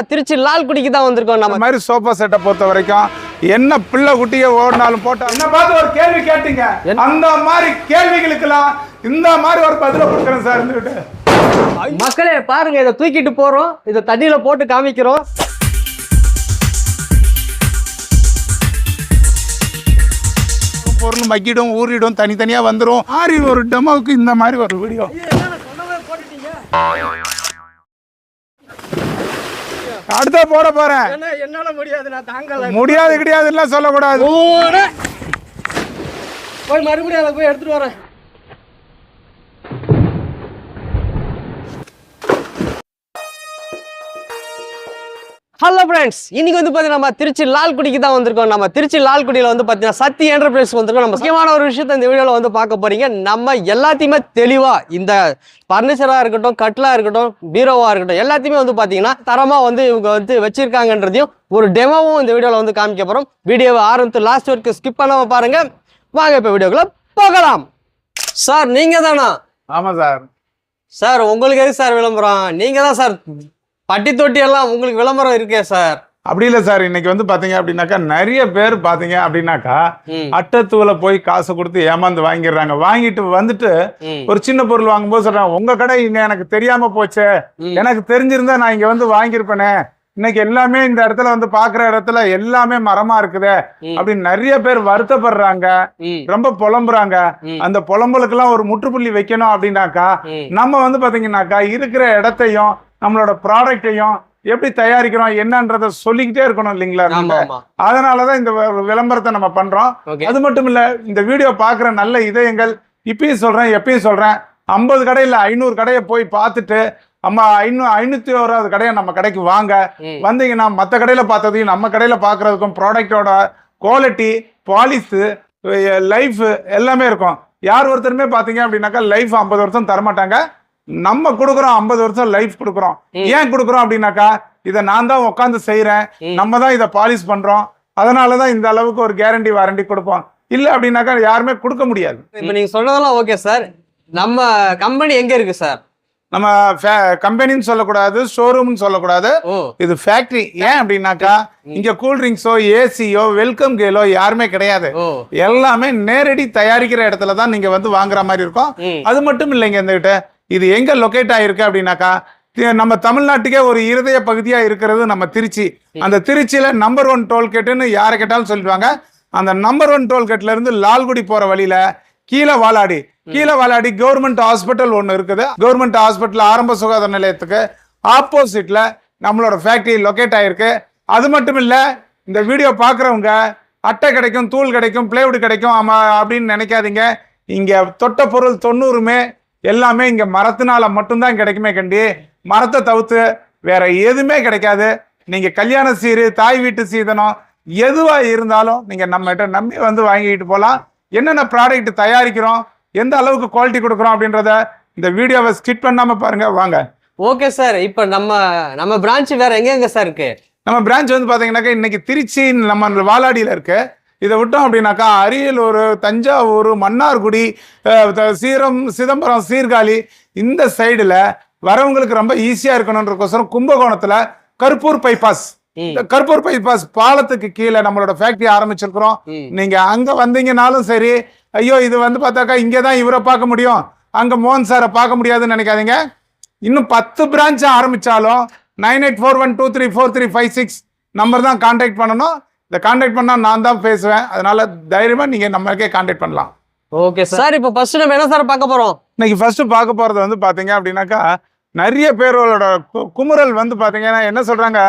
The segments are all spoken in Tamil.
திருச்சி லால்குடிக்கு தான் வந்திருக்கோம். நம்ம மாதிரி சோஃபா செட்டை பொறுத்த வரைக்கும் என்ன பிள்ளை குட்டியை ஓடினாலும் போட்டா என்ன பார்த்து ஒரு கேள்வி கேட்டீங்க, அந்த மாதிரி கேள்விகளுக்கெல்லாம் இந்த மாதிரி ஒரு பதில கொடுக்குறேன் சார். இருந்துட்டு மக்களே பாருங்க, இதை தூக்கிட்டு போறோம், இதை தண்ணியில போட்டு காமிக்கிறோம். பொருள் மக்கிடும் ஊறிடும் தனித்தனியா வந்துடும். ஆரி ஒரு டெமோவுக்கு இந்த மாதிரி ஒரு வீடியோ அடுத்த போட போறேன். என்னால முடியாது, நான் தாங்கல. முடியாது கிடையாது எல்லாம் சொல்லக்கூடாது. போய் மறுபடியும் அதை போய் எடுத்துட்டு வரேன். ஹலோ ஃப்ரெண்ட்ஸ், இன்னைக்கு வந்து பார்த்தீங்கன்னா நம்ம திருச்சி லால்குடிக்கு தான் வந்திருக்கோம். நம்ம திருச்சி லால்குடியில் வந்து பார்த்தீங்கன்னா சத்தி என்டர்பிரைஸ் வந்திருக்கோம். நம்ம முக்கியமான ஒரு விஷயத்தை இந்த வீடியோவில் வந்து பார்க்க போறீங்க. நம்ம எல்லாத்தையுமே தெளிவாக இந்த ஃபர்னிச்சராக இருக்கட்டும், கட்டிலாக இருக்கட்டும், பீரோவாக இருக்கட்டும், எல்லாத்தையுமே வந்து பார்த்தீங்கன்னா தரமாக வந்து இவங்க வந்து வச்சிருக்காங்கன்றதையும் ஒரு டெமோவும் இந்த வீடியோவில் வந்து காமிக்க போகிறோம். வீடியோவை ஆரம்பித்து லாஸ்ட் வரைக்கும் ஸ்கிப் பண்ணாமல் பாருங்க. வாங்க இப்போ வீடியோக்குள்ள போகலாம். சார் நீங்க தானா? ஆமா சார். சார் உங்களுக்கு எது சார் விளம்பரம்? நீங்க தான் சார் பட்டி தொட்டி எல்லாம் உங்களுக்கு விளம்பரம் இருக்கே சார். அப்படி இல்லை சார். இன்னைக்கு வந்து பாத்தீங்க அப்படின்னாக்கா நிறைய பேர் பாத்தீங்க அப்படின்னாக்கா அட்டத்தூள போய் காசு கொடுத்து ஏமாந்து வாங்கிடுறாங்க. வாங்கிட்டு வந்துட்டு ஒரு சின்ன பொருள் வாங்கும்போது சொல்றாங்க, உங்க கடை இங்க எனக்கு தெரியாம போச்சு, எனக்கு தெரிஞ்சிருந்தா நான் இங்க வந்து வாங்கியிருப்பேனே. இன்னைக்கு எல்லாமே இந்த இடத்துல வந்து பாக்குற இடத்துல எல்லாமே மரமா இருக்குதே அப்படின்னு நிறைய பேர் வருத்தப்படுறாங்க, ரொம்ப புலம்புறாங்க. அந்த புலம்பலுக்கு எல்லாம் ஒரு முற்றுப்புள்ளி வைக்கணும் அப்படின்னாக்கா நம்ம வந்து பாத்தீங்கன்னாக்கா இருக்கிற இடத்தையும் நம்மளோட ப்ராடக்டையும் எப்படி தயாரிக்கிறோம் என்னன்றத சொல்லிக்கிட்டே இருக்கணும் இல்லைங்களா? அதனாலதான் இந்த விளம்பரத்தை நம்ம பண்றோம். அது மட்டும் இல்ல, இந்த வீடியோ பாக்குற நல்ல இதயங்கள் இப்பயும் சொல்றேன் எப்பயும் சொல்றேன், 50 கடையில 500 கடையை போய் பார்த்துட்டு அம்மா 501வது கடையை நம்ம கடைக்கு வாங்க. வந்தீங்கன்னா மற்ற கடையில பார்த்ததையும் நம்ம கடையில பாக்குறதுக்கும் ப்ராடக்டோட குவாலிட்டி, பாலிஷ், லைஃப் எல்லாமே இருக்கும். யார் ஒருத்தருமே பாத்தீங்க அப்படின்னாக்கா லைஃப் 50 வருஷம் தரமாட்டாங்க. நம்ம கொடுக்குறோம் 50 வருஷம் லைஃப் கொடுக்குறோம். ஏன் கொடுக்குறோம் அப்படின்னாக்கா இதை நான் தான் உட்காந்து செய்யறேன், நம்ம தான் இதை பாலிஷ் பண்றோம், அதனாலதான் இந்த அளவுக்கு ஒரு கேரண்டி வாரண்டி கொடுப்போம். இல்ல அப்படின்னாக்கா யாருமே கொடுக்க முடியாது. இப்ப நீங்க சொன்னதெல்லாம் ஓகே சார். நம்ம கம்பெனி எங்க இருக்கு சார்? நம்ம கம்பெனின்னு சொல்லக்கூடாது, ஷோரூம்னு சொல்லக்கூடாது, இது ஃபேக்டரி. ஏன் அப்படின்னாக்கா இங்க கூல்ட்ரிங்க்ஸோ ஏசியோ வெல்கம் கேலோ யாருமே கிடையாது. எல்லாமே நேரடி தயாரிக்கிற இடத்துல தான் நீங்க வந்து வாங்குற மாதிரி இருக்கும். அது மட்டும் இல்லைங்க, இந்த கிட்ட இது எங்க லொகேட் ஆயிருக்கு அப்படின்னாக்கா நம்ம தமிழ்நாட்டுக்கே ஒரு இருதய பகுதியா இருக்கிறது நம்ம திருச்சி. அந்த திருச்சியில நம்பர் 1 டோல்கேட்டுன்னு யாரை கேட்டாலும் சொல்லிடுவாங்க. அந்த நம்பர் 1 டோல்கேட்ல இருந்து லால்குடி போற வழியில கீழே வாலாடி கவர்மெண்ட் ஹாஸ்பிட்டல் ஒன்று இருக்குது. கவர்மெண்ட் ஹாஸ்பிட்டல் ஆரம்ப சுகாதார நிலையத்துக்கு ஆப்போசிட்ல நம்மளோட ஃபேக்டரி லொகேட் ஆயிருக்கு. அது மட்டும் இல்ல, இந்த வீடியோ பாக்குறவங்க அட்டை கிடைக்கும், தூள் கிடைக்கும், பிளேவுட் கிடைக்கும் அப்படின்னு நினைக்காதீங்க. இங்க தொட்ட பொருள் 90மே எல்லாமே இங்க மரத்தினால மட்டும்தான் கிடைக்குமே கண்டி, மரத்தை தவிர்த்து வேற எதுவுமே கிடைக்காது. நீங்க கல்யாண சீரு, தாய் வீட்டு சீதனம் எதுவா இருந்தாலும் நீங்க நம்ம கிட்ட நம்பி வந்து வாங்கிட்டு போகலாம். என்னென்ன ப்ராடக்ட் தயாரிக்கிறோம், எந்த அளவுக்கு குவாலிட்டி கொடுக்குறோம் அப்படின்றத இந்த வீடியோவை ஸ்கிப் பண்ணாம பாருங்க. வாங்க. ஓகே சார், இப்ப நம்ம பிரான்ச் வேற எங்க சார் இருக்கு? நம்ம பிரான்ச் வந்து பாத்தீங்கன்னாக்கா இன்னைக்கு திருச்சி நம்ம வாலாடியில இருக்கு. இதை விட்டோம் அப்படின்னாக்கா அரியலூர், தஞ்சாவூர், மன்னார்குடி, சிதம்பரம், சீர்காழி இந்த சைடுல வரவங்களுக்கு ரொம்ப ஈஸியா இருக்கணும்ன்றக்கோசரம் கும்பகோணத்துல கருப்பூர் பைபாஸ் பாலத்துக்கு கீழே நம்மளோட ஃபேக்டரி ஆரம்பிச்சிருக்கிறோம். நீங்க அங்க வந்தீங்கன்னாலும் சரி, ஐயோ இது வந்து பார்த்தாக்கா இங்கதான் இவரை பார்க்க முடியும், அங்க மோகன் சாரை பார்க்க முடியாதுன்னு நினைக்காதீங்க. இன்னும் 10 பிரான்ச் ஆரம்பிச்சாலும் 9841234356 நம்பர் தான் கான்டாக்ட் பண்ணணும். இதை கான்டாக்ட் பண்ணா நான் தான் பேசுவேன். அதனால தைரியமா நீங்க நம்மளுக்கே கான்டாக்ட் பண்ணலாம். Okay sir. இப்போ ஃபர்ஸ்ட் நம்ம என்ன சார் பார்க்க போறோம்? இன்னைக்கு ஃபர்ஸ்ட் பார்க்க போறது வந்து பாத்தீங்க அப்படின்னாக்கா நிறைய பேரோட குமுறல் வந்து பாத்தீங்கன்னா என்ன சொல்றாங்க,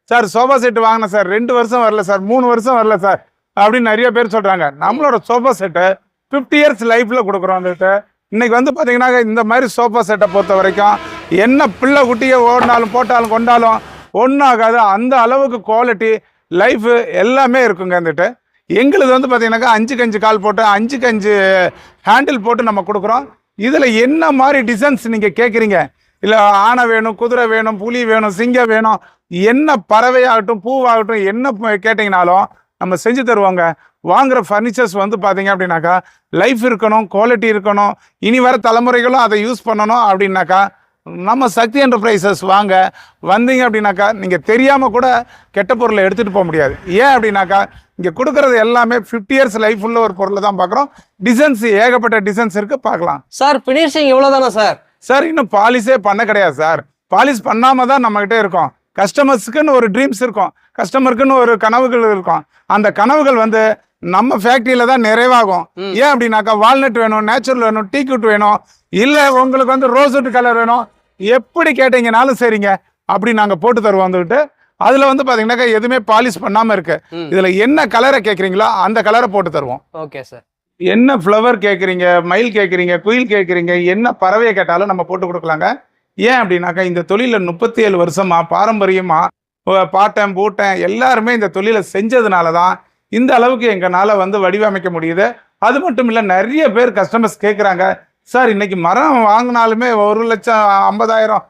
சார் சோஃபா செட் வாங்கினேன் சார், 2 வருஷம் வரல சார், 3 வருஷம் வரல சார் அப்படின்னு நிறைய பேர் சொல்றாங்க. நம்மளோட சோஃபா செட்டு 50 இயர்ஸ் லைஃப்ல கொடுக்குறோம். வந்துட்டு இன்னைக்கு வந்து பாத்தீங்கன்னா இந்த மாதிரி சோஃபா செட்டை பொறுத்த வரைக்கும் என்ன பிள்ளை குட்டியை ஓடினாலும் போட்டாலும் கொண்டாலும் ஒன்றும் ஆகாது. அந்த அளவுக்கு குவாலிட்டி, லைஃப் எல்லாமே இருக்குங்க. வந்துட்டு எங்களுக்கு வந்து பார்த்தீங்கன்னாக்கா 5க்கு 5 கால் போட்டு 5க்கு 5 ஹேண்டில் போட்டு நம்ம கொடுக்குறோம். இதில் என்ன மாதிரி டிசைன்ஸ் நீங்கள் கேட்குறீங்க, இல்லை ஆனை வேணும், குதிரை வேணும், புலி வேணும், சிங்கம் வேணும், என்ன பறவையாகட்டும் பூவாகட்டும் என்ன கேட்டிங்கனாலும் நம்ம செஞ்சு தருவாங்க. வாங்குற ஃபர்னிச்சர்ஸ் வந்து பார்த்தீங்க அப்படின்னாக்கா லைஃப் இருக்கணும், குவாலிட்டி இருக்கணும், இனி வர தலைமுறைகளும் அதை யூஸ் பண்ணணும் அப்படின்னாக்கா நம்ம சக்தி என்டர்பிரைசஸ் வாங்க. வந்தீங்க அப்படின்னாக்கா நீங்கள் தெரியாமல் கூட கெட்ட பொருளை எடுத்துகிட்டு போக முடியாது. ஏன் அப்படின்னாக்கா இங்கே கொடுக்குறது எல்லாமே 50 இயர்ஸ் லைஃப் உள்ள ஒரு பொருளை தான் பார்க்குறோம். டிசைன்ஸ் ஏகப்பட்ட டிசைன்ஸ் இருக்குது, பார்க்கலாம். சார் ஃபினிஷிங் இவ்வளோ தானே சார்? சார் இன்னும் பாலிஷே பண்ண கிடையாது சார். பாலிஷ் பண்ணாமல் தான் நம்மகிட்ட இருக்கோம். கஸ்டமர்ஸுக்குன்னு ஒரு ட்ரீம்ஸ் இருக்கும், கஸ்டமருக்குன்னு ஒரு கனவுகள் இருக்கும். அந்த கனவுகள் வந்து நம்ம ஃபேக்ட்ரியில தான் நிறைவாகும். ஏன் அப்படின்னாக்கா வால்நட் வேணும், நேச்சுரல் வேணும், டீக்வுட் வேணும், இல்ல உங்களுக்கு வந்து ரோஸ்வுட் கலர் வேணும், எப்படி கேட்டீங்கனாலும் சரிங்க அப்படி நாங்க போட்டு தருவோம். வந்துட்டு அதுல வந்து பாத்தீங்கன்னாக்கா எதுவுமே பாலிஷ் பண்ணாம இருக்கு. இதுல என்ன கலரை கேக்குறீங்களோ அந்த கலரை போட்டு தருவோம். Okay sir. என்ன ஃப்ளவர் கேக்குறீங்க, மயில் கேக்குறீங்க, குயில் கேக்குறீங்க, என்ன பறவையை கேட்டாலும் நம்ம போட்டு கொடுக்கலாங்க. ஏன் அப்படின்னாக்கா இந்த தொழில 37 வருஷமா பாரம்பரியமா பாட்டன் பூட்டன் எல்லாருமே இந்த தொழிலை செஞ்சதுனால தான் இந்த அளவுக்கு எங்களால வந்து வடிவமைக்க முடியுது. அது மட்டும் இல்லை, நிறைய பேர் கஸ்டமர்ஸ் கேட்குறாங்க, சார் இன்னைக்கு மரம் வாங்கினாலுமே 1,50,000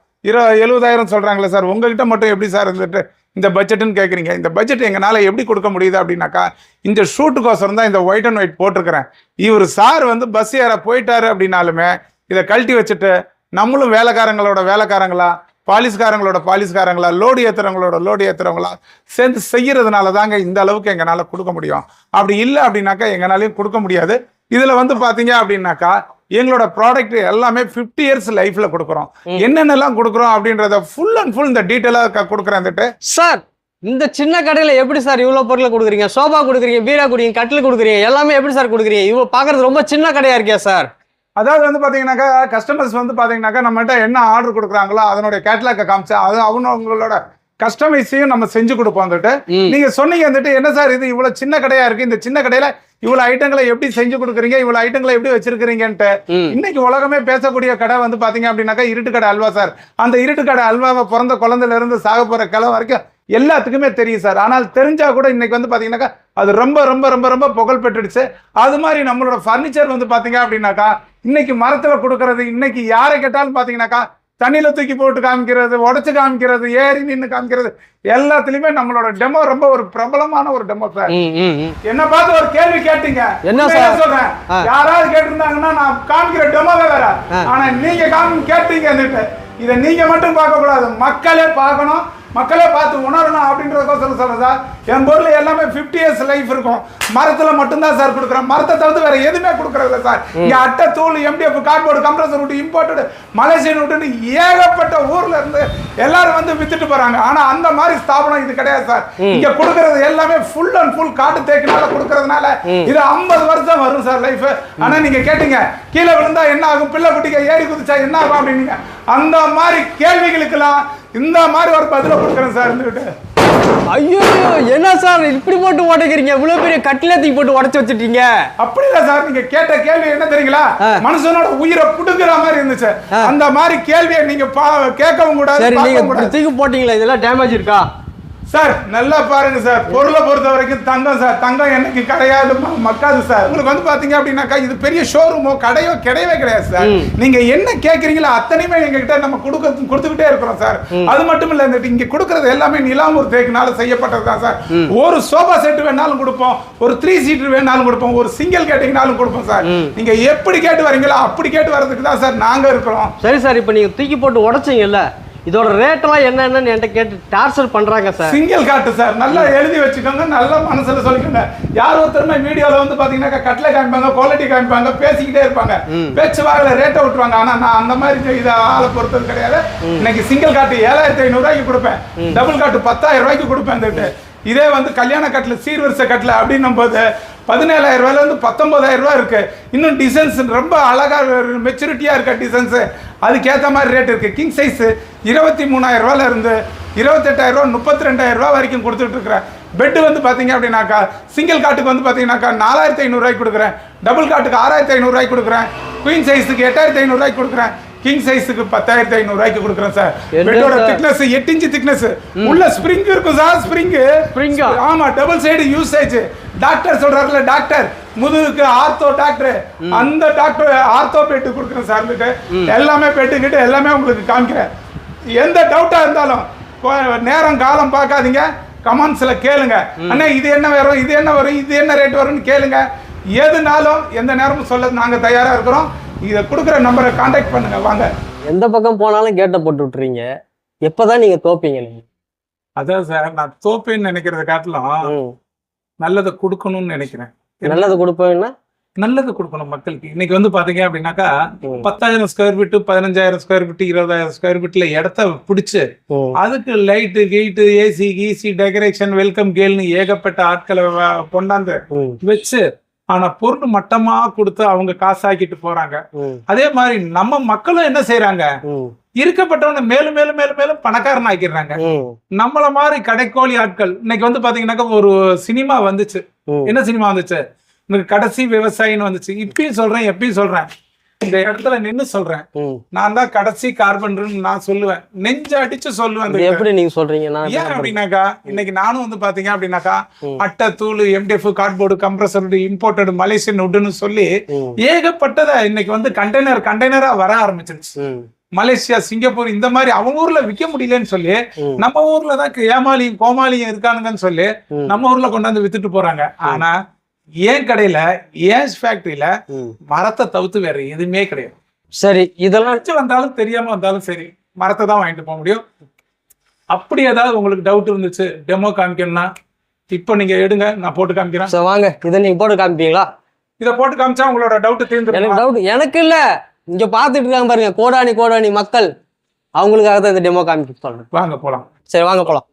70,000 சொல்றாங்களே சார், உங்ககிட்ட மட்டும் எப்படி சார் இருந்துட்டு இந்த பட்ஜெட்டுன்னு கேட்குறீங்க. இந்த பட்ஜெட் எங்களால் எப்படி கொடுக்க முடியுது அப்படின்னாக்கா இந்த ஷூட்டுக்கோசரம் தான் இந்த ஒயிட் அண்ட் ஒயிட் போட்டிருக்கிறேன். இவர் சார் வந்து பஸ் ஏற போயிட்டாரு அப்படின்னாலுமே இதை கழட்டி வச்சுட்டு நம்மளும் வேலைக்காரங்களோட வேலைக்காரங்களா, பாலிஸ்காரங்களோட பாலிஸ்காரங்களா, லோடு ஏற்றுறவங்களோட லோடு ஏற்றுறவங்களா சேர்ந்து செய்யறதுனால தாங்க இந்த அளவுக்கு எங்களால் கொடுக்க முடியும். அப்படி இல்லை அப்படின்னாக்கா எங்களாலையும் கொடுக்க முடியாது. இதில் வந்து பார்த்தீங்க அப்படின்னாக்கா எங்களோட ப்ராடக்ட் எல்லாமே 50 இயர்ஸ் லைஃப்ல கொடுக்குறோம். என்னென்னலாம் கொடுக்குறோம் அப்படின்றத ஃபுல் அண்ட் ஃபுல் இந்த டீட்டெயிலாக கொடுக்குறேன். சார் இந்த சின்ன கடையில் எப்படி சார் இவ்வளோ பொருளை கொடுக்குறீங்க? சோபா கொடுக்குறீங்க, பீரா கொடுக்குறீங்க, கட்டில் கொடுக்குறீங்க, எல்லாமே எப்படி சார் கொடுக்குறீங்க? இவ்வளோ பார்க்கறது ரொம்ப சின்ன கடையா இருக்கே சார். அதாவது வந்து பாத்தீங்கன்னாக்கா கஸ்டமர்ஸ் வந்து பாத்தீங்கன்னாக்கா நம்மகிட்ட என்ன ஆர்டர் கொடுக்குறாங்களோ அதனுடைய கேட்டலாக காமிச்சா அது அவங்களோட கஸ்டமைஸையும் நம்ம செஞ்சு கொடுப்போம். வந்துட்டு நீங்க சொன்னீங்க வந்துட்டு என்ன சார் இது இவ்வளவு சின்ன கடையா இருக்கு, இந்த சின்ன கடையில இவ்வளவு ஐட்டங்களை எப்படி செஞ்சு கொடுக்குறீங்க, இவ்வளவு ஐட்டங்களை எப்படி வச்சிருக்கீங்கன்ட்டு இன்னைக்கு உலகமே பேசக்கூடிய கடை வந்து பாத்தீங்க அப்படின்னாக்கா இருட்டு கடை அல்வா சார். அந்த இருட்டு கடை அல்வாவை பிறந்த குழந்தையில இருந்து சாக போற கிளை வரைக்கும் எல்லாத்துக்குமே தெரியும் சார். ஆனால் தெரிஞ்சா கூட இன்னைக்கு வந்து பாத்தீங்கன்னாக்கா அது ரொம்ப ரொம்ப ரொம்ப ரொம்ப புகழ் பெற்றுடுச்சு. அது மாதிரி நம்மளோட ஃபர்னிச்சர் வந்து பாத்தீங்க அப்படின்னாக்கா இன்னைக்கு மரத்துல கொடுக்கறது, இன்னைக்கு யாரை கேட்டாலும் பாத்தீங்கன்னாக்கா தண்ணியில தூக்கி போட்டு காமிக்கிறது, உடச்சு காமிக்கிறது, ஏறி நின்று காமிக்கிறது, எல்லாத்துலயுமே நம்மளோட டெமோ ரொம்ப ஒரு பிரபலமான ஒரு டெமோ சார். என்ன பார்த்து ஒரு கேள்வி கேட்டீங்க, என்ன சொல்றேன், யாராவது கேட்டிருந்தாங்கன்னா நான் காமிக்கிற டெமோவே வேற. ஆனா நீங்க கேட்டீங்க, இதை நீங்க மட்டும் பார்க்க கூடாது, மக்களே பார்க்கணும், மக்களே பார்த்து உணரணும் அப்படின்றதுக்கோசரம் சொல்றேன் சார். என் பொருள் எல்லாமே 50 இயர்ஸ் லைஃப் இருக்கும். மரத்துல மட்டும்தான் சார் கொடுக்குறோம், மரத்தை தவிர்த்து வேற எதுவுமே கொடுக்கறது சார். இங்க அட்டை, தூள், MDF, கார்ட்போர்டு, கம்ப்ரஸர் விட்டு, இம்போர்ட்டடு, மலேசியன் விட்டுன்னு ஏகப்பட்ட ஊர்ல இருந்து எல்லாரும் வந்து வித்துட்டு போறாங்க. ஆனா அந்த மாதிரி ஸ்தாபனம் இது கிடையாது சார். இங்க கொடுக்கறது எல்லாமே ஃபுல் அண்ட் ஃபுல் காட்டு தேக்கினால கொடுக்கறதுனால இது 50 வருஷம் வரும் சார் லைஃப். ஆனா நீங்க கேட்டீங்க கீழே விழுந்தா என்ன ஆகும், பிள்ளை குட்டிக்க ஏறி குதிச்சா என்ன ஆகும் அப்படின்னீங்க. அந்த மாதிரி கேள்விகளுக்கெல்லாம் இந்த மாதிரி ஒரு பதில கொடுக்குறேன் சார். இருந்துகிட்டு ஐயோ என்ன சார் இப்படி போட்டு உடைக்கிறீங்க, இவ்வளவு பெரிய கட்டில தூக்கி போட்டு உடைச்சு வச்சுட்டீங்க? அப்படி இல்ல சார், நீங்க கேட்ட கேள்வி என்ன தெரியுங்களா, மனுஷனோட உயிரை புடுங்குற மாதிரி இருந்துச்சு. அந்த மாதிரி கேள்வியை நீங்க கேட்கவும் கூடாது. சரி, நீங்க தூக்கி போட்டீங்களா, இதெல்லாம் டேமேஜ் இருக்கா சார்? நல்லா பாருங்க சார், பொருளை பொறுத்த வரைக்கும் தங்கம் சார், தங்கம் என்னைக்கு கிடையாது மக்காது சார். உங்களுக்கு வந்து பாத்தீங்க அப்படின்னாக்கா இது பெரிய ஷோரூமோ கடையோ கிடையவே கிடையாது சார். நீங்க என்ன கேட்கறீங்களோ அத்தனையுமே எங்க கிட்ட நம்ம கொடுத்துக்கிட்டே இருக்கிறோம் சார். அது மட்டும் இல்ல, இந்த இங்க கொடுக்கறது எல்லாமே நிலாம்பூர் தேக்குனால செய்யப்பட்டது தான் சார். ஒரு சோபா செட் வேணாலும் கொடுப்போம், ஒரு 3 சீட்டர் வேணாலும் கொடுப்போம், ஒரு சிங்கிள் கேட்டீங்கனாலும் கொடுப்போம் சார். நீங்க எப்படி கேட்டு வரீங்களோ அப்படி கேட்டு வர்றதுக்கு தான் சார் நாங்க இருக்கிறோம். சரி சார், இப்ப நீங்க தூக்கி போட்டு உடைச்சீங்கல்ல, இதோட ரேட் எல்லாம் என்னன்னு என்கிட்ட கேட்டு டார்ச்சர் பண்றாங்க சார். சிங்கிள் காட்டு சார், நல்லா எழுதி வச்சுக்கோங்க, நல்ல மனசுல சொல்லிக்கோங்க. யார் ஒருத்தருமே வீடியோல வந்து பாத்தீங்கன்னா கட்ல காமிப்பாங்க, குவாலிட்டி காமிப்பாங்க, பேசிக்கிட்டே இருப்பாங்க, பேச்சு வாங்கல ரேட்டை விட்டுருவாங்க. ஆனா நான் அந்த மாதிரி இதை ஆளை பொறுத்தது கிடையாது. இன்னைக்கு சிங்கிள் காட்டு 7,500 ரூபாய்க்கு கொடுப்பேன், டபுள் காட்டு 10,000 ரூபாய்க்கு கொடுப்பேன். இதே வந்து கல்யாண கட்டில், சீர்வரிசை கட்டில் அப்படின்னும் போது 17,000 ரூபாயிலிருந்து 19,000 ரூபாய் இருக்கு. இன்னும் டிசைன்ஸ் ரொம்ப அழகா மெச்சூரிட்டியா இருக்க டிசைன்ஸ், அதுக்கேற்ற மாதிரி ரேட் இருக்கு. கிங் சைஸ் 23,000 ரூபாயில இருந்து 28,000 ரூபா, 32,000 ரூபா வரைக்கும் கொடுத்துட்டு இருக்கிறேன். பெட் வந்து பாத்தீங்க அப்படின்னாக்கா சிங்கிள் காட்டுக்கு வந்து பாத்தீங்கன்னாக்கா 4,500 ரூபாய்க்கு கொடுக்குறேன், டபுள் காட்டுக்கு 6,500 ரூபாய்க்கு கொடுக்குறேன், குயின் சைஸுக்கு 8,500 ரூபாய்க்கு கொடுக்குறேன், கிங் சைஸுக்கு 10,500 ரூபாய்க்கு கொடுக்குறேன் சார். பெட்டோட திக்னஸ் 8 இன்ச் திக்னஸ், உள்ள ஸ்ப்ரிங் இருக்கும் சார். ஸ்ப்ரிங் ஆமா, டபுள் சைடு யூசேஜ். டாக்டர் சொல்றாருல, டாக்டர் முதுகுக்கு ஆர்த்தோ டாக்டர், அந்த டாக்டர் ஆர்த்தோ பெட்டு கொடுக்குறேன் சார். எல்லாமே பெட்டுக்கிட்டு எல்லாமே உங்களுக்கு காமிக்கிறேன். எந்த டவுட்டா இருந்தாலும் நேரம் காலம் பார்க்காதீங்க, கமெண்ட்ஸ்ல கேளுங்க. அண்ணா இது என்ன வரும், இது என்ன வரும், இது என்ன ரேட் வரும்னு கேளுங்க. எதுனாலும் எந்த நேரமும் சொல்ல நாங்க தயாரா இருக்கிறோம். இதை கொடுக்குற நம்பரை கான்டாக்ட் பண்ணுங்க. வாங்க. எந்த பக்கம் போனாலும் கேட்டை போட்டு விட்டுறீங்க. எப்பதான் நீங்க தோப்பீங்க நீங்க? அதான் சார், நான் தோப்பேன்னு நினைக்கிறத காட்டிலும் நல்லதை கொடுக்கணும்னு நினைக்கிறேன். நல்லது கொடுப்பீங்கன்னா நல்லது கொடுக்கணும் மக்களுக்கு. இன்னைக்கு வந்து பாத்தீங்க அப்படின்னாக்கா 10,000 square feet, 15,000 square feet, 20,000 square ஃபீட்ல இடத்த பிடிச்சு அதுக்கு லைட்டு கீட்டு ஏசி கீசி டெக்கரேஷன் வெல்கம் கேள்னு ஏகப்பட்ட ஆட்களை கொண்டாந்து வச்சு ஆனா பொருள் மட்டமா கொடுத்து அவங்க காசாக்கிட்டு போறாங்க. அதே மாதிரி நம்ம மக்களும் என்ன செய்யறாங்க, இருக்கப்பட்டவன மேலும் மேலும் மேலும் மேலும் பணக்காரன் ஆக்கிடுறாங்க. நம்மள மாதிரி கடைக்கோழி ஆட்கள். இன்னைக்கு வந்து பாத்தீங்கன்னாக்கா ஒரு சினிமா வந்துச்சு. என்ன சினிமா வந்துச்சு? கடைசி விவசாயின்னு வந்துச்சு. இப்பயும் சொல்றேன், எப்பயும் சொல்றேன், இந்த இடத்துல நின்னு சொல்றேன், நான் தான் கடைசி கார்பன்டர்னு நான் சொல்லுவேன், நெஞ்ச அடிச்சு சொல்லுவேன். எப்படி நீங்க சொல்றீங்க? ஏன் அப்படின்னாக்கா இன்னைக்கு நானும் வந்து பாத்தீங்க அப்படின்னாக்கா அட்டை தூள் MDF cardboard compressor imported Malaysian உட்னு சொல்லி ஏகப்பட்டதை இன்னைக்கு வந்து கண்டெய்னரா வர ஆரம்பிச்சிருச்சு. மலேசியா, சிங்கப்பூர் இந்த மாதிரி அவங்க ஊர்ல விற்க முடியலன்னு சொல்லி நம்ம ஊர்ல தான் ஏமாலியும் கோமாளியும் இருக்கானுங்கன்னு சொல்லி நம்ம ஊர்ல கொண்டாந்து வித்துட்டு போறாங்க. ஆனா ஏன் கடையில ஏன் ஃபேக்டரியில மரத்தை தவிர்த்து வேற எதுவுமே கிடையாது. சரி, இதெல்லாம் வந்தாலும் தெரியாம வந்தாலும் சரி மரத்தை தான் வாங்கிட்டு போக முடியும். அப்படி ஏதாவது உங்களுக்கு டவுட் இருந்துச்சு, டெமோ காமிக்கணும்னா இப்போ நீங்க எடுங்க, நான் போட்டு காமிக்கிறேன். வாங்க, இதை நீங்க போட்டு காமிப்பீங்களா? இதை போட்டு காமிச்சா உங்களோட டவுட் தீர்ந்து. எனக்கு டவுட் எனக்கு இல்ல, இங்க பாத்துட்டு இருக்காங்க பாருங்க கோடானி மக்கள், அவங்களுக்காக தான் இந்த டெமோ காமிக்க சொல்றேன். வாங்க போலாம். சரி வாங்க போலாம்.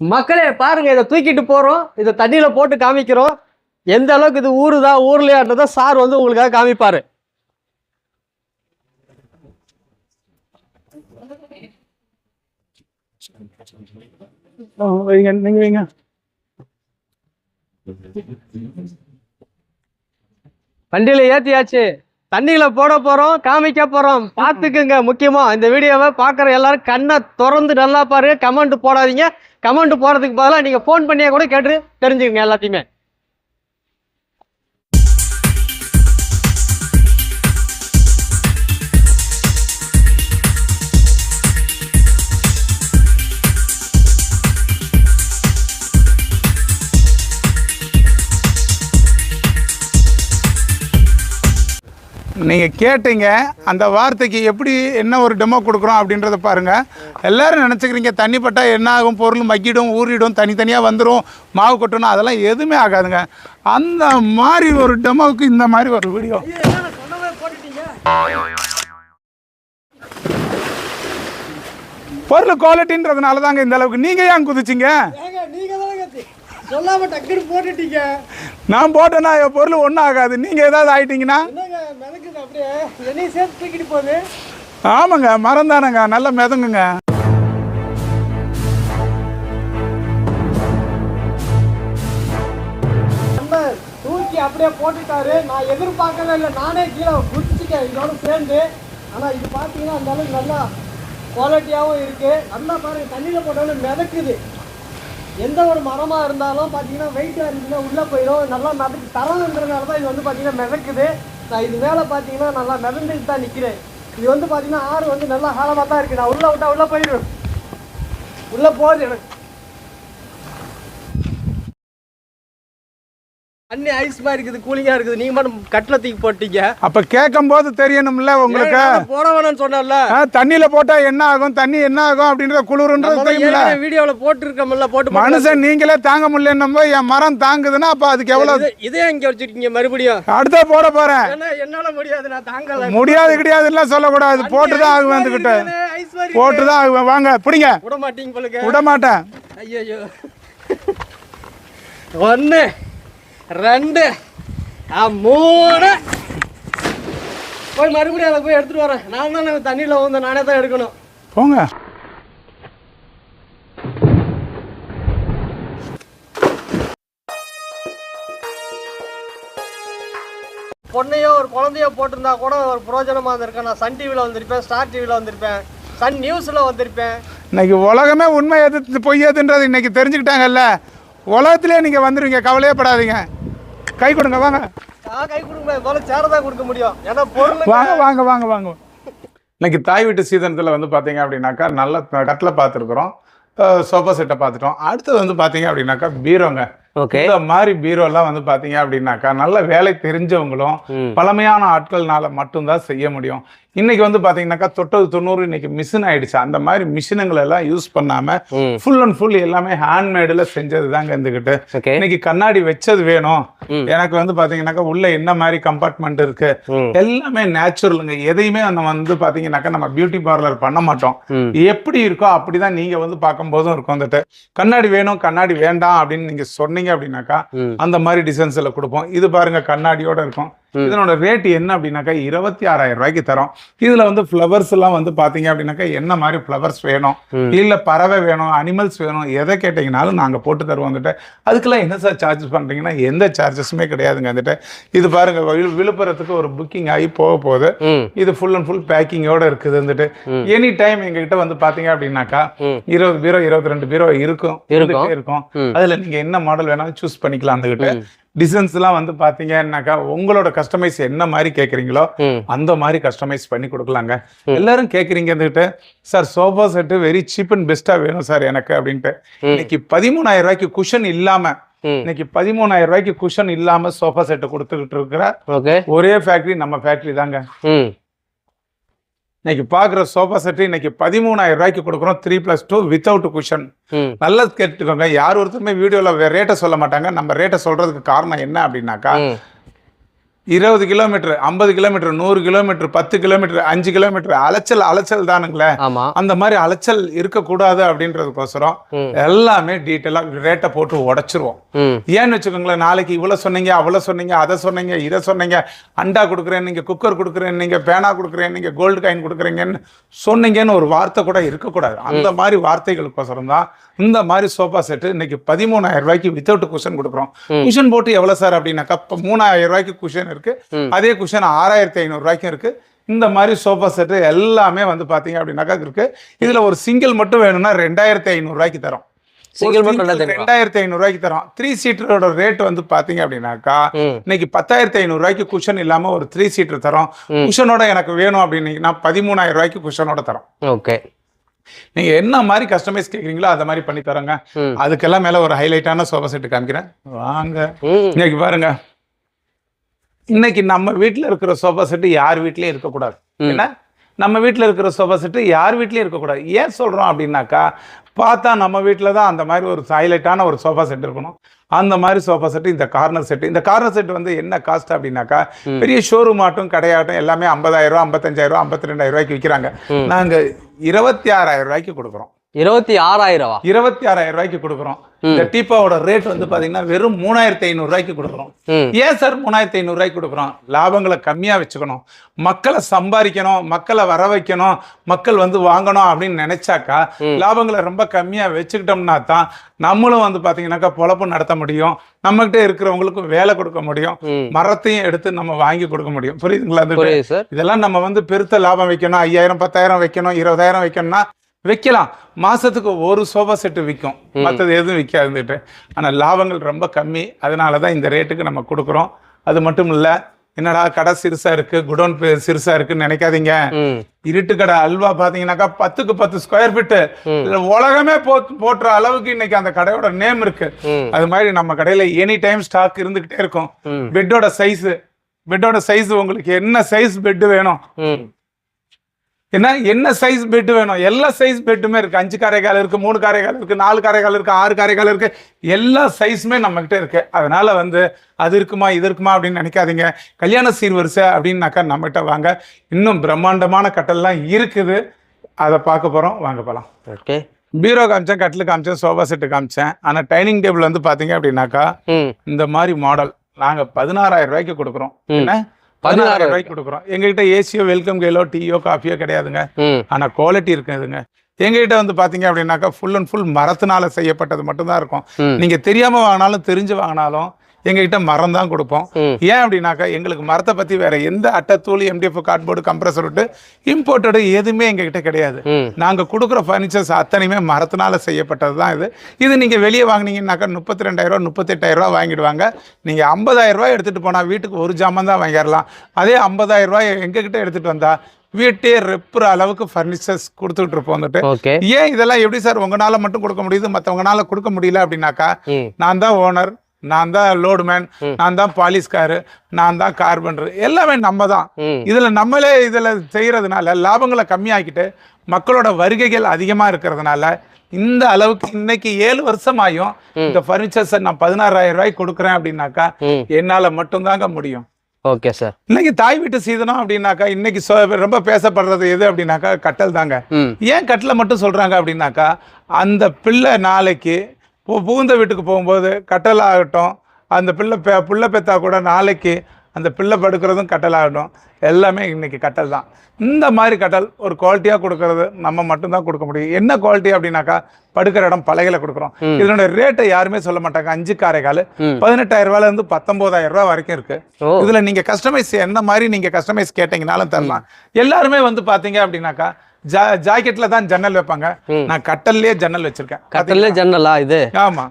மக்களே பாருங்க, இதை தூக்கிட்டு போறோம், இதை தண்ணியில போட்டு காமிக்கிறோம். எந்த அளவுக்கு இது ஊருதா ஊர்லயான்றத சார் வந்து உங்களுக்காக காமிப்பாரு. நீங்க வைங்க. வண்டியில ஏத்தியாச்சு, தண்ணியில போட போறோம், காமிக்க போறோம். பாத்துக்குங்க. முக்கியமா இந்த வீடியோவை பாக்குற எல்லாரும் கண்ணை திறந்து நல்லா பாருங்க. கமெண்ட் போடாதீங்க. கமெண்ட் போறதுக்கு பதிலாக நீங்க போன் பண்ணியா கூட கேட்டு தெரிஞ்சுக்கங்க எல்லாத்தையுமே. நீங்க கேட்டீங்க அந்த வார்த்தைக்கு எப்படி என்ன ஒரு டெமோ கொடுக்குறோம் அப்படின்றத பாருங்க. எல்லாரும் நினைச்சுக்கிறீங்க தண்ணி பட்டா என்ன ஆகும், பொருள் மக்கிடும், ஊறிடும், தனித்தனியாக வந்துடும், மாவு கொட்டணும், அதெல்லாம் எதுவுமே ஆகாதுங்க. அந்த மாதிரி ஒரு டெமோவுக்கு இந்த மாதிரி ஒரு வீடியோ. பொருள் குவாலிட்டின்றதுனால தாங்க இந்த அளவுக்கு. நீங்க ஏன் குதிச்சிங்க? சொல்லாம டக்குனு போட்டுட்டீங்க. நான் போட்டேன்னா பொருள் ஒன்றும் ஆகாது. நீங்க ஏதாவது ஆயிட்டீங்கன்னா அப்படியே என்னையும் சேர்த்து தூக்கிட்டு போகுது. ஆமாங்க, மரம் தானங்க, நல்லா மிதங்குங்க. தூக்கி அப்படியே போட்டுட்டாரு. நான் எதிர்பார்க்கவே இல்லை, நானே கீழே குதிச்சுட்டேன் இதோட சேர்ந்து. ஆனால் இது பார்த்தீங்கன்னா அந்த அளவுக்கு நல்லா குவாலிட்டியாகவும் இருக்கு. நல்லா பாருங்க, தண்ணியில் போட்டாலும் மிதக்குது. எந்த ஒரு மரமாக இருந்தாலும் பார்த்தீங்கன்னா வெயிட்டாக இருந்துச்சுன்னா உள்ளே போயிடும். நல்லா மிதக்கு தரணுன்றதுனால தான் இது வந்து பார்த்தீங்கன்னா மிதக்குது. நான் இது மேலே பார்த்தீங்கன்னா நல்லா மிதந்துட்டு தான் நிற்கிறேன். இது வந்து பார்த்தீங்கன்னா ஆறு வந்து நல்லா ஆழமாக தான் இருக்குது. நான் உள்ளே விட்டா உள்ளே போயிடுவேன். உள்ளே போகுது எனக்கு. தண்ணி ஐஸ் மாதிரி இருக்குது, கூலிங்கா இருக்குது. நீங்க மட்டும் கட்டில தூக்கி போட்டீங்க. அப்ப கேட்கும் போது தெரியணும்ல உங்களுக்கு. போட வேணும்னு சொன்னல, தண்ணியில போட்டா என்ன ஆகும், தண்ணி என்ன ஆகும் அப்படின்ற குளிர்ன்றது தெரியும்ல. வீடியோல போட்டுருக்கோம்ல, போட்டு மனுஷன் நீங்களே தாங்க முடியலன்னு என் மரம் தாங்குதுன்னா அப்ப அதுக்கு எவ்வளவு. இதே இங்க வச்சிருக்கீங்க மறுபடியும். அடுத்த போட போறேன். என்னால முடியாது, நான் தாங்கல. முடியாது கிடையாதுன்னா சொல்லக்கூடாது. போட்டுதான் ஆகுவேன், வந்துகிட்ட போட்டுதான் ஆகுவேன். வாங்க பிடிங்க. விட மாட்டீங்க போலுங்க. விட மாட்டேன். ஐயோ, 1 2 3 போய் மறுபடியும் அதை போய் எடுத்துட்டு வரேன். நான் தான் தண்ணியில் வந்து நானே தான் எடுக்கணும். போங்க. பொண்ணையோ ஒரு குழந்தையோ போட்டிருந்தா கூட ஒரு பிரயோஜனமாக இருந்திருக்கேன். நான் சன் டிவியில் வந்திருப்பேன், ஸ்டார் டிவியில் வந்திருப்பேன், சன் நியூஸில் வந்திருப்பேன். இன்னைக்கு உலகமே உண்மை எது பொய் எதுன்றது இன்னைக்கு தெரிஞ்சுக்கிட்டாங்கல்ல. உலகத்திலே நீங்கள் வந்துடுவீங்க, கவலையே படாதீங்க. கை கொடுங்க, வாங்க. கை கொடுங்க, முதல்ல சேர தான் கொடுக்க முடியும். ஏன்னா பொருள். வாங்க வாங்க வாங்க வாங்க. இன்னைக்கு தாய் வீட்டு சீதனத்தில் வந்து பார்த்தீங்க அப்படின்னாக்கா நல்ல கட்டில் பார்த்துருக்குறோம், சோஃபா செட்டை பார்த்துட்டோம். அடுத்தது வந்து பார்த்தீங்க அப்படின்னாக்கா பீரோங்க. ஓகே. இந்த மாதிரி பீரோலாம் வந்து பாத்தீங்க அப்படின்னாக்கா நல்ல வேலை தெரிஞ்சவங்களும் பழமையான ஆட்கள்னால மட்டும்தான் செய்ய முடியும். இன்னைக்கு வந்து பாத்தீங்கன்னாக்கா தொட்டது 90 இன்னைக்கு மிஷின் ஆயிடுச்சு. அந்த மாதிரி மிஷினுங்களை எல்லாம் யூஸ் பண்ணாம ஃபுல் அண்ட் ஃபுல் எல்லாமே ஹேண்ட்மேடுல செஞ்சது தாங்க இருந்துகிட்டு. இன்னைக்கு கண்ணாடி வச்சது வேணும் எனக்கு வந்து பாத்தீங்கன்னாக்கா உள்ள என்ன மாதிரி கம்பார்ட்மெண்ட் இருக்கு எல்லாமே நேச்சுரலுங்க. எதையுமே நம்ம வந்து பாத்தீங்கன்னாக்கா நம்ம பியூட்டி பார்லர் பண்ண மாட்டோம். எப்படி இருக்கோ அப்படிதான் நீங்க வந்து பார்க்கும் போதும் இருக்கும். வந்துட்டு கண்ணாடி வேணும் கண்ணாடி வேண்டாம் அப்படின்னு நீங்க சொன்னீங்க அப்படின்னாக்கா அந்த மாதிரி டிசைன்ஸ்ல கொடுப்போம். இது பாருங்க கண்ணாடியோட இருக்கும். இதனோட ரேட் என்ன அப்படின்னாக்கா 26,000 ரூபாய்க்கு தரோம். இதுல வந்து ஃபிளவர்ஸ் எல்லாம் வந்து பாத்தீங்க அப்படின்னாக்கா என்ன மாதிரி ஃபிளவர்ஸ் வேணும் இல்ல பறவை வேணும் அனிமல்ஸ் வேணும் எதை கேட்டீங்கன்னாலும் நாங்க போட்டு தருவோம். வந்துட்டு அதுக்கெல்லாம் என்ன சார் சார்ஜஸ் பண்றீங்கன்னா எந்த சார்ஜஸுமே கிடையாதுங்க. வந்துட்டு இது பாருங்க விழுப்புரத்துக்கு ஒரு புக்கிங் ஆகி போக போகுது. இது ஃபுல் அண்ட் ஃபுல் பேக்கிங்கோட இருக்குது. வந்துட்டு எனி டைம் எங்க கிட்ட வந்து பாத்தீங்க அப்படின்னாக்கா 20 பீரோ 22 பீரோ இருக்கும். அதுல நீங்க என்ன மாடல் வேணாலும் சூஸ் பண்ணிக்கலாம். வந்துகிட்டு டிசைன்ஸ் எல்லாம் வந்து பாத்தீங்கன்னாக்கா உங்களோட கஸ்டமைஸ் என்ன மாதிரி கேக்குறீங்களோ அந்த மாதிரி கஸ்டமைஸ் பண்ணி கொடுக்கலாங்க. எல்லாரும் கேக்குறீங்க வந்துட்டு sir sofa set very cheap and பெஸ்டா வேணும் சார் எனக்கு அப்படின்ட்டு. இன்னைக்கு 13,000 ரூபாய்க்கு குஷன் இல்லாம இன்னைக்கு 13,000 ரூபாய்க்கு குஷன் இல்லாம சோஃபா செட் கொடுத்துக்கிட்டு இருக்கிற ஒரே ஃபேக்டரி நம்ம ஃபேக்டரி தாங்க. இன்னைக்கு பாக்குற சோஃபா செட் இன்னைக்கு 13,000 ரூபாய்க்கு கொடுக்குறோம் 3+2 வித்தவுட் குஷன். நல்லா கேட்டுக்கோங்க. யார் ஒருத்தருமே வீடியோல ரேட்டை சொல்ல மாட்டாங்க. நம்ம ரேட்டை சொல்றதுக்கு காரணம் என்ன அப்படின்னாக்கா 20 kilometre 50 kilometre 100 kilometre 10 kilometre 5 kilometre அலைச்சல் தானுங்களே. அந்த மாதிரி அலைச்சல் இருக்கக்கூடாது அப்படின்றதுக்கோசரம் எல்லாமே டீட்டெயிலா ரேட்டை போட்டு உடைச்சிருவோம். ஏன்னு வச்சுக்கோங்களேன் நாளைக்கு இவ்வளவு சொன்னீங்க அவ்வளவு சொன்னீங்க அதை சொன்னீங்க இதை சொன்னீங்க அண்டா கொடுக்குறேன் நீங்க குக்கர் கொடுக்குறேன் நீங்க பேனா கொடுக்குறேன் நீங்க கோல்டு காயின் கொடுக்குறீங்கன்னு சொன்னீங்கன்னு ஒரு வார்த்தை கூட இருக்கக்கூடாது. அந்த மாதிரி வார்த்தைகளுக்கோசரம் தான் இந்த மாதிரி சோஃபா செட் இன்னைக்கு 13,000 ரூபாய்க்கு வித்தவுட் குஷன் கொடுக்குறோம். குஷன் போட்டு எவ்வளவு சார் அப்படின்னாக்கா 3,000 ரூபாய்க்கு குஷன் இருக்கு. அதே குஷன் 6,500 ரூபாய்க்கும் இருக்கு. இந்த மாதிரி சோஃபா செட் எல்லாமே வந்து பாத்தீங்க அப்படின்னாக்கா இருக்கு. இதுல ஒரு சிங்கிள் மட்டும் வேணும்னா 2,500 ரூபாய்க்கு தரோம். 2,500 ரூபாய்க்கு தரோம். 3 சீட்டரோட ரேட் வந்து பாத்தீங்க அப்படின்னாக்கா இன்னைக்கு 10,500 ரூபாய்க்கு குஷன் இல்லாம ஒரு 3 சீட்டர் தரோம். குஷனோட எனக்கு வேணும் அப்படின்னீங்கன்னா 13,000 ரூபாய்க்கு குஷனோட தரோம். ஓகே. நீங்க என்ன மாதிரி கஸ்டமைஸ் கேக்குறீங்களோ அத மாதிரி பண்ணி தரோங்க. அதுக்கெல்லாம் மேல ஒரு ஹைலைட்டான சோஃபா செட் காமிக்கிறேன் வாங்க. இன்னைக்கு பாருங்க இன்னைக்கு நம்ம வீட்டுல இருக்கிற சோஃபா செட் யார் வீட்லயும் இருக்கக்கூடாது. ஏன்னா நம்ம வீட்டுல இருக்கிற சோஃபா செட் யார் வீட்லயும் இருக்கக்கூடாது. ஏன் சொல்றோம் அப்படின்னாக்கா பார்த்தா நம்ம வீட்டில் தான் அந்த மாதிரி ஒரு ஹைலைட்டான ஒரு சோஃபா செட் இருக்கணும். அந்த மாதிரி சோஃபா செட் இந்த கார்னர் செட். இந்த கார்னர் செட் வந்து என்ன காஸ்ட் அப்படின்னாக்கா பெரிய ஷோரூம் ஆட்டும் கடையாட்டும் எல்லாமே 50,000 ரூபா 55,000 ரூபா 52,000 ரூபாய்க்கு விற்கிறாங்க. நாங்க 26,000 ரூபாய்க்கு கொடுக்குறோம். 26,000 ரூபாய்க்கு கொடுக்குறோம். இந்த டீப்பாவோட ரேட் வந்து பாத்தீங்கன்னா வெறும் 3,500 ரூபாய்க்கு கொடுக்குறோம். ஏன் சார் 3,500 ரூபாய்க்கு கொடுக்குறோம்? லாபங்களை கம்மியா வச்சுக்கணும், மக்களை சம்பாதிக்கணும், மக்களை வர வைக்கணும், மக்கள் வந்து வாங்கணும் அப்படின்னு நினைச்சாக்கா லாபங்களை ரொம்ப கம்மியா வச்சுக்கிட்டோம்னா தான் நம்மளும் வந்து பாத்தீங்கன்னாக்கா பொழப்பு நடத்த முடியும், நம்ம கிட்ட இருக்கிறவங்களுக்கும் வேலை கொடுக்க முடியும், மரத்தையும் எடுத்து நம்ம வாங்கி கொடுக்க முடியும். புரியுதுங்களா? இதெல்லாம் நம்ம வந்து பெருத்த லாபம் வைக்கணும், 5,000 10,000 வைக்கணும், 20,000 வைக்கணும்னா வைக்கலாம். மாசத்துக்கு ஒரு சோஃபா செட்டு விற்கும், மற்றது எதுவும் விற்காதுட்டு. ஆனா லாபங்கள் ரொம்ப கம்மி. அதனாலதான் இந்த ரேட்டுக்கு நம்ம கொடுக்குறோம். அது மட்டும் இல்ல, என்னடா கடை சிறுசா இருக்கு, குடோன் சிறுசா இருக்குன்னு நினைக்காதீங்க. இருட்டு கடை அல்வா பாத்தீங்கன்னாக்கா 10க்கு 10 ஸ்கொயர் ஃபீட் உலகமே போட்டுற அளவுக்கு இன்னைக்கு அந்த கடையோட நேம் இருக்கு. அது மாதிரி நம்ம கடையில எனி டைம் ஸ்டாக் இருந்துகிட்டே இருக்கும். பெட்டோட சைஸ் உங்களுக்கு என்ன சைஸ் பெட் வேணும், என்ன சைஸ் பெட் வேணும், எல்லா சைஸ் பெட்டுமே இருக்கு. 5 காரைக்கால் இருக்கு, 3 காரைக்கால் இருக்கு, 4 காரைக்கால் இருக்கு, 6 காரைக்கால் இருக்கு. எல்லா சைஸுமே நம்ம கிட்ட இருக்கு. அதனால வந்து அது இருக்குமா இது இருக்குமா அப்படின்னு நினைக்காதீங்க. கல்யாண சீர்வரிசை அப்படின்னாக்கா நம்ம கிட்ட வாங்க. இன்னும் பிரம்மாண்டமான கட்டல்லாம் இருக்குது, அதை பார்க்க போறோம். வாங்க போலாம். ஓகே. பீரோ காமிச்சேன், கட்டில் காமிச்சேன், சோஃபா செட்டு காமிச்சேன். ஆனா டைனிங் டேபிள் வந்து பாத்தீங்க அப்படின்னாக்கா இந்த மாதிரி மாடல் நாங்க 16,000 ரூபாய்க்கு கொடுக்குறோம். என்ன 16,000 ரூபாய்க்கு கொடுக்குறோம். எங்ககிட்ட ஏசியோ வெல்கம் கேலோ டீயோ காஃபியோ கிடையாதுங்க. ஆனா குவாலிட்டி இருக்குதுங்க. எங்ககிட்ட வந்து பாத்தீங்க அப்படின்னாக்கா ஃபுல் அண்ட் ஃபுல் மரத்தினால செய்யப்பட்டது மட்டும்தான் இருக்கும். நீங்க தெரியாம வாங்கினாலும் தெரிஞ்சு வாங்கினாலும் எங்ககிட்ட மரம் தான் கொடுப்போம். ஏன் அப்படின்னாக்கா எங்களுக்கு மரத்தை பத்தி வேற எந்த அட்டை தூள் MDF கார்ட்போர்டு கம்ப்ரஸர் விட்டு இம்போர்ட்டடு எதுவுமே எங்ககிட்ட கிடையாது. நாங்க கொடுக்குற பர்னிச்சர்ஸ் அத்தனையுமே மரத்தினால செய்யப்பட்டது தான். இது நீங்க வெளியே வாங்கினீங்கன்னாக்கா 32,000 38,000 ரூபாய் வாங்கிடுவாங்க. நீங்க 50,000 ரூபாய் எடுத்துட்டு போனா வீட்டுக்கு ஒரு ஜாமான் தான் வாங்கிடலாம். அதே 50,000 ரூபாய் எங்ககிட்ட எடுத்துட்டு வந்தா வீட்டே ரெப்புற அளவுக்கு பர்னிச்சர்ஸ் கொடுத்துட்டு இருப்போம். வந்துட்டு ஏன் இதெல்லாம் எப்படி சார் உங்களால மட்டும் கொடுக்க முடியுது மற்றவங்களால கொடுக்க முடியல அப்படின்னாக்கா நான் தான் ஓனர், நான் தான் லோடுமேன், நான் தான் பாலிஸ்காரு, நான் தான் கார்பெண்டர், எல்லாமே நம்ம தான். இதுல நம்மளே இதுல செய்யறதுனால லாபங்களை கம்மியாக்கிட்டு மக்களோட வருகைகள் அதிகமா இருக்கிறதுனால இந்த அளவுக்கு இன்னைக்கு 7 வருஷமாயும் இந்த பர்னிச்சர்ஸை நான் 16,000 ரூபாய்க்கு கொடுக்குறேன் அப்படின்னாக்கா என்னால மட்டும்தாங்க முடியும். Okay sir. இன்னைக்கு தாய் வீட்டு சீதனம் அப்படின்னாக்கா இன்னைக்கு ரொம்ப பேசப்படுறது எது அப்படின்னாக்கா கட்டல் தாங்க. ஏன் கட்டலை மட்டும் சொல்றாங்க அப்படின்னாக்கா அந்த பிள்ளை நாளைக்கு புகுந்த வீட்டுக்கு போகும்போது கட்டல் ஆகட்டும், அந்த புள்ள பெத்தா கூட நாளைக்கு அந்த பிள்ளை படுக்கிறதும் கட்டல் ஆகட்டும், எல்லாமே இன்னைக்கு கட்டல் தான். இந்த மாதிரி கட்டல் ஒரு குவாலிட்டியாக கொடுக்கறது நம்ம மட்டும்தான் கொடுக்க முடியும். என்ன குவாலிட்டி அப்படின்னாக்கா படுக்கிற இடம் பலகையில கொடுக்குறோம். இதனோட ரேட்டை யாருமே சொல்ல மாட்டாங்க. 5 காரைக்கால் 18,000 ரூபாயில இருந்து 19,000 ரூபாய் வரைக்கும் இருக்கு. இதுல நீங்க கஸ்டமைஸ் என்ன மாதிரி நீங்க கஸ்டமைஸ் கேட்டீங்கனாலும் தரலாம். எல்லாருமே வந்து பாத்தீங்க அப்படின்னாக்கா ஜாக்கெட்ல தான் ஜன்னல் வைப்பாங்க. நான் கட்டல்லே ஜன்னல் வச்சிருக்கேன். கட்டல்லே ஜன்னலா இது? ஆமா.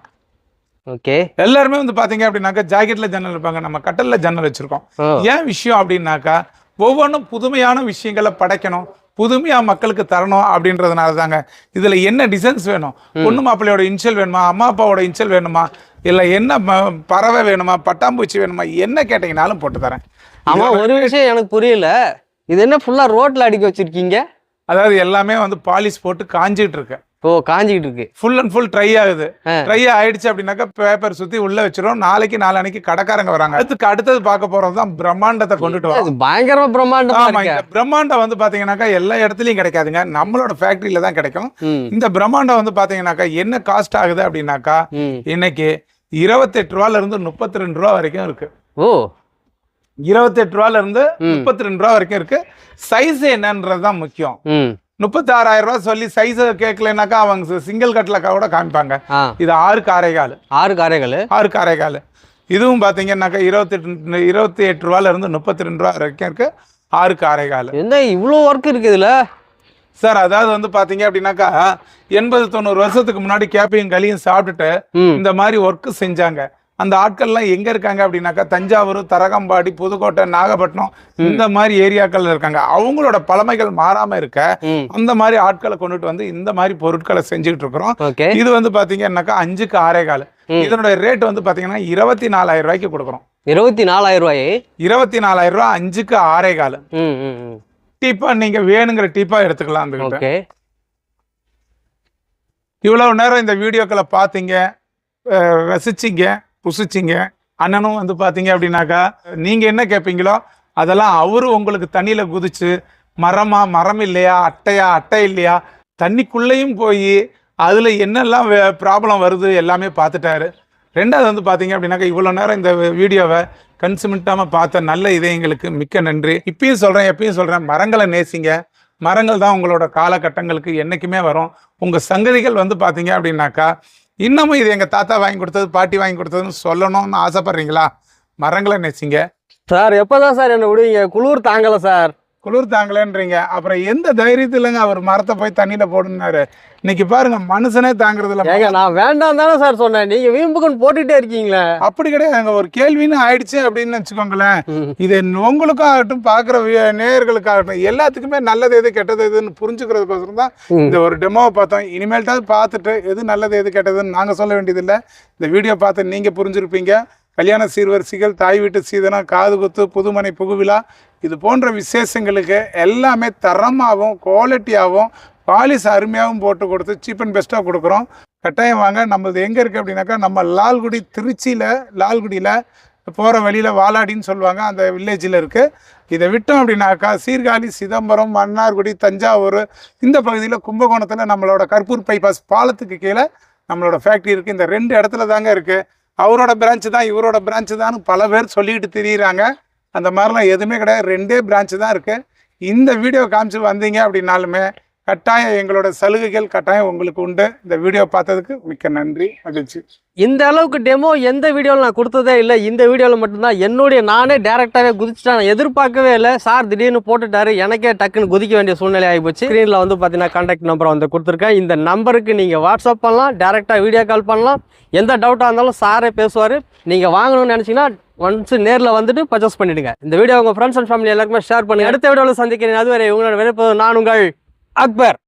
ஓகே. எல்லாருமே வந்து பாத்தீங்க அப்படின்னாக்கா ஜாக்கெட்ல ஜன்னல் வைப்பாங்க, நம்ம கட்டல்ல ஜன்னல் வச்சிருக்கோம். ஏன் விஷயம் அப்படின்னாக்கா ஒவ்வொன்றும் புதுமையான விஷயங்களை படைக்கணும், புதுமையா மக்களுக்கு தரணும் அப்படின்றதுனால தாங்க. இதுல என்ன டிசைன்ஸ் வேணும், பொண்ணு மாப்பிள்ளையோட இன்ஷியல் வேணுமா, அம்மா அப்பாவோட இன்ஷியல் வேணுமா, இல்ல என்ன பறவை வேணுமா, பட்டாம்பூச்சி வேணுமா, என்ன கேட்டீங்கனாலும் போட்டு தரேன். ஆமா, ஒரு விஷயம் எனக்கு புரியல, இது என்ன ஃபுல்லா ரோட்ல அடிக்க வச்சிருக்கீங்க? அதாவது எல்லாமே வந்து பாலிஷ் போட்டு காஞ்சிட்டு இருக்கு. ஓ, காஞ்சிட்டு இருக்கு. ஃபுல் அண்ட் ஃபுல் ட்ரை ஆகுது. ட்ரை ஆயிடுச்சு அப்படின்னாக்கா பேப்பர் சுத்தி உள்ள வச்சிரும். நாளைக்கு கடைக்காரங்க வராங்க. அடுத்தது பார்க்க போறதுதான் பிரம்மாண்டத்தை கொண்டுட்டு வரோம். பயங்கரமா பிரம்மாண்டம். ஆமா, இந்த பிரம்மாண்டம் வந்து பாத்தீங்கன்னாக்கா எல்லா இடத்துலயும் கிடைக்காதுங்க, நம்மளோட ஃபேக்டரியில தான் கிடைக்கும். இந்த பிரம்மாண்டம் வந்து பாத்தீங்கன்னாக்கா என்ன காஸ்ட் ஆகுது அப்படின்னாக்கா இன்னைக்கு 28 ரூபாயில இருந்து 32 ரூபா வரைக்கும் இருக்கு. ஓ, 28 ரூபாயில இருந்து 32 ரூபா வரைக்கும் இருக்கு. சைஸ் என்னன்றதுதான் முக்கியம். 36,000 ரூபாய் சொல்லி சைஸ் கேட்கலனாக்கா அவங்க சிங்கிள் கட்லக்கா கூட காமிப்பாங்க. இது 6 காரைக்கால். 6 காரைக்கால். இதுவும் பாத்தீங்கன்னாக்கா 28 ரூபாயில இருந்து 32 ரூபா வரைக்கும் இருக்கு. 6 காரைக்கால். என்ன இவ்வளோ ஒர்க் இருக்கு இதுல சார்? அதாவது வந்து பாத்தீங்க அப்படின்னாக்கா 80-90 வருஷத்துக்கு முன்னாடி கேப்பையும் களியும் சாப்பிட்டுட்டு இந்த மாதிரி ஒர்க் செஞ்சாங்க. அந்த ஆட்கள்லாம் எங்க இருக்காங்க அப்படின்னாக்கா தஞ்சாவூர், தரகம்பாடி, புதுக்கோட்டை, நாகப்பட்டினம் இந்த மாதிரி ஏரியாக்கள் இருக்காங்க. அவங்களோட பழமைகள் மாறாம இருக்க அந்த மாதிரி ஆட்களை கொண்டுட்டு வந்து இந்த மாதிரி பொருட்களை செஞ்சுட்டு இருக்கிறோம். இது வந்து பாத்தீங்கன்னாக்கா 5 காரைக்கால். இதனுடைய ரேட் வந்து பாத்தீங்கன்னா 24,000 ரூபாய்க்கு கொடுக்குறோம். 24,000 ரூபாய்? 24,000 ரூபாய் 5 காரைக்கால். டீப்பா நீங்க வேணுங்கிற டீப்பா எடுத்துக்கலாம். இவ்வளவு நேரம் இந்த வீடியோக்களை பாத்தீங்க, ரசிச்சிங்க, புசிச்சிங்க. அண்ணனும் வந்து பாத்தீங்க அப்படின்னாக்கா நீங்க என்ன கேட்பீங்களோ அதெல்லாம் அவரு உங்களுக்கு தண்ணியில குதிச்சு மரம் இல்லையா, அட்டை இல்லையா, தண்ணிக்குள்ளேயும் போய் அதுல என்னெல்லாம் ப்ராப்ளம் வருது எல்லாமே பார்த்துட்டாரு. ரெண்டாவது வந்து பாத்தீங்க அப்படின்னாக்கா இவ்வளவு நேரம் இந்த வீடியோவை கன்சுமெண்டாம பார்த்த நல்ல இதயங்களுக்கு மிக்க நன்றி. இப்பயும் சொல்றேன், எப்பயும் சொல்றேன், மரங்களை நேசிங்க. மரங்கள் தான் உங்களோட காலகட்டங்களுக்கு என்னைக்குமே வரும். உங்க சங்கதிகள் வந்து பாத்தீங்க அப்படின்னாக்கா இன்னமும் இது எங்க தாத்தா வாங்கி கொடுத்தது, பாட்டி வாங்கி கொடுத்ததுன்னு சொல்லணும்னு ஆசைப்படுறீங்களா? மரங்களை நேசிங்க சார். எப்பதான் சார் என்ன விடுவீங்க? குளிர் தாங்கல சார். குளிர் தாங்கலன்றீங்க, அப்புறம் எந்த தைரியத்துலங்க அவர் மரத்தை போய் தண்ணியில போடுனாரு? இன்னைக்கு பாருங்க மனுஷனே தாங்குறது இல்ல. நான் வேண்டாம் தானே சார் சொன்னேன், நீங்க வீம்புக்குன்னு போட்டுட்டே இருக்கீங்களே. அப்படி கிடையாது, ஒரு கேள்வின்னு ஆயிடுச்சு அப்படின்னு வச்சுக்கோங்களேன். இது உங்களுக்கும் ஆகட்டும், பாக்குற நேயர்களுக்காகட்டும், எல்லாத்துக்குமே நல்லது எது கெட்டது எதுன்னு புரிஞ்சுக்கிறதுக்கோசரம் தான் இந்த ஒரு டெமோவை பார்த்தோம். இனிமேல்ட்டாவது பார்த்துட்டு எது நல்லது எது கெட்டதுன்னு நாங்க சொல்ல வேண்டியதில்லை. இந்த வீடியோ பார்த்து நீங்க புரிஞ்சிருப்பீங்க. கல்யாண சீர்வரிசைகள், தாய் வீட்டு சீதனம், காது குத்து, புதுமனை புகுவிழா, இது போன்ற விசேஷங்களுக்கு எல்லாமே தரமாகவும் குவாலிட்டியாகவும் பாலிஸ் அருமையாகவும் போட்டு கொடுத்து சீப் அண்ட் பெஸ்ட்டாக கொடுக்குறோம். கட்டாயம் வாங்க. நம்மளது எங்கே இருக்குது அப்படின்னாக்கா நம்ம லால்குடி, லால்குடியில் போகிற வழியில் வாலாடின்னு சொல்லுவாங்க, அந்த வில்லேஜில் இருக்குது. இதை விட்டோம் அப்படின்னாக்கா சீர்காழி, சிதம்பரம், மன்னார்குடி, தஞ்சாவூர் இந்த பகுதியில், கும்பகோணத்தில் நம்மளோட கற்பூர் பைபாஸ் பாலத்துக்கு கீழே நம்மளோட ஃபேக்ட்ரி இருக்குது. இந்த 2 இடத்துல தாங்க இருக்குது. அவரோட பிரான்ச்சு தான், இவரோட பிரான்ச்சு தான் பல பேர் சொல்லிட்டு திரியிறாங்க. அந்த மாதிரிலாம் எதுவுமே கிடையாது. 2 பிரான்ச்சு தான் இருக்குது. இந்த வீடியோ காமிச்சு வந்தீங்க அப்படின்னாலுமே கட்டாயம் எங்களோட சலுகைகள் கட்டாயம் உங்களுக்கு உண்டு. இந்த வீடியோ பார்த்ததுக்கு மிக்க நன்றி, மகிழ்ச்சி. இந்த அளவுக்கு டெமோ எந்த வீடியோவில் நான் கொடுத்ததே இல்லை. இந்த வீடியோவில் மட்டும்தான் நானே டேரெக்டாகவே குதிச்சுட்டேன். நான் எதிர்பார்க்கவே இல்லை. சார் திடீர்னு போட்டுட்டாரு, எனக்கே டக்குன்னு குதிக்க வேண்டிய சூழ்நிலை ஆகிப்போச்சு. ஸ்க்ரீனில் வந்து பார்த்தீங்கன்னா கான்டாக்ட் நம்பரை வந்து கொடுத்துருக்கேன். இந்த நம்பருக்கு நீங்கள் வாட்ஸ்அப் பண்ணலாம், டேரெக்டாக வீடியோ கால் பண்ணலாம். எந்த டவுட்டாக இருந்தாலும் சாரே பேசுவார். நீங்கள் வாங்கணும்னு நினச்சிங்கன்னா ஒன்ஸ் நேரில் வந்துட்டு பர்ச்சேஸ் பண்ணிவிடுங்க. இந்த வீடியோ உங்கள் ஃப்ரெண்ட்ஸ் அண்ட் ஃபேமிலி எல்லாருக்குமே ஷேர் பண்ணுங்கள். அடுத்த வீடியோவில் சந்திக்கிறேன். அதுவரை உங்களோட விருப்பம் நான் உங்கள் அக்பர்.